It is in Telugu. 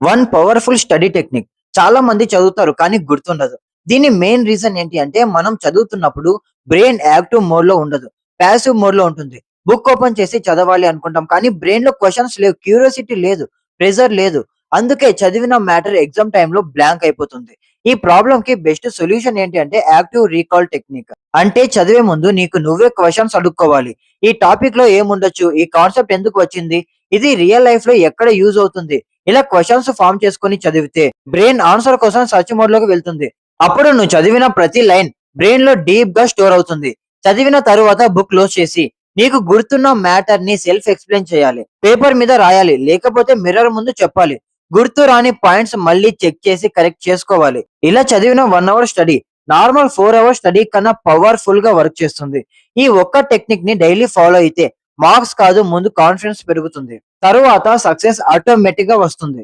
One powerful study technique. చాలా మంది చదువుతారు కానీ గుర్తుండదు. దీని మెయిన్ రీజన్ ఏంటి అంటే మనం చదువుతున్నప్పుడు బ్రెయిన్ యాక్టివ్ మోడ్‌లో ఉండదు. పాసివ్ మోడ్‌లో ఉంటుంది. బుక్ ఓపెన్ చేసి చదవాలి అనుకుంటాం కానీ బ్రెయిన్‌లో క్వెషన్స్ లేవు. క్యూరియాసిటీ లేదు. ప్రెషర్ లేదు. అందుకే చదివిన మ్యాటర్ ఎగ్జామ్ టైమ్‌లో బ్లాంక్ అయిపోతుంది. ఈ ప్రాబ్లమ్‌కి బెస్ట్ సొల్యూషన్ ఏంటి అంటే యాక్టివ్ రీకాల్ టెక్నిక్. అంటే చదివే ముందు నీకు నువ్వే క్వెషన్స్ అడుక్కోవాలి. ఈ టాపిక్‌లో ఏముండొచ్చు? ఈ కాన్సెప్ట్ ఎందుకు వచ్చింది? ఇది రియల్ లైఫ్‌లో ఎక్కడ యూజ్ అవుతుంది? ఇలా క్వెషన్స్ ఫార్మ్ చేసుకొని చదివితే బ్రెయిన్ ఆన్సర్ కోసం సెర్చ్ మోడ్ లోకి వెళ్తుంది. అప్పుడు నువ్వు చదివిన ప్రతి లైన్ బ్రెయిన్ లో డీప్ గా స్టోర్ అవుతుంది. చదివిన తరువాత బుక్ క్లోజ్ చేసి నీకు గుర్తున్న మ్యాటర్ ని సెల్ఫ్ ఎక్స్ప్లెయిన్ చేయాలి. పేపర్ మీద రాయాలి, లేకపోతే మిర్రర్ ముందు చెప్పాలి. గుర్తు రాని పాయింట్స్ మళ్ళీ చెక్ చేసి కరెక్ట్ చేసుకోవాలి. ఇలా చదివిన 1 hour study normal 4 hours study కన్నా పవర్ఫుల్ గా వర్క్ చేస్తుంది. ఈ ఒక్క టెక్నిక్ ని డైలీ ఫాలో అయితే మార్క్స్ కాదు, ముందు కాన్ఫిడెన్స్ పెరుగుతుంది. తరువాత సక్సెస్ ఆటోమేటిక్ గా వస్తుంది.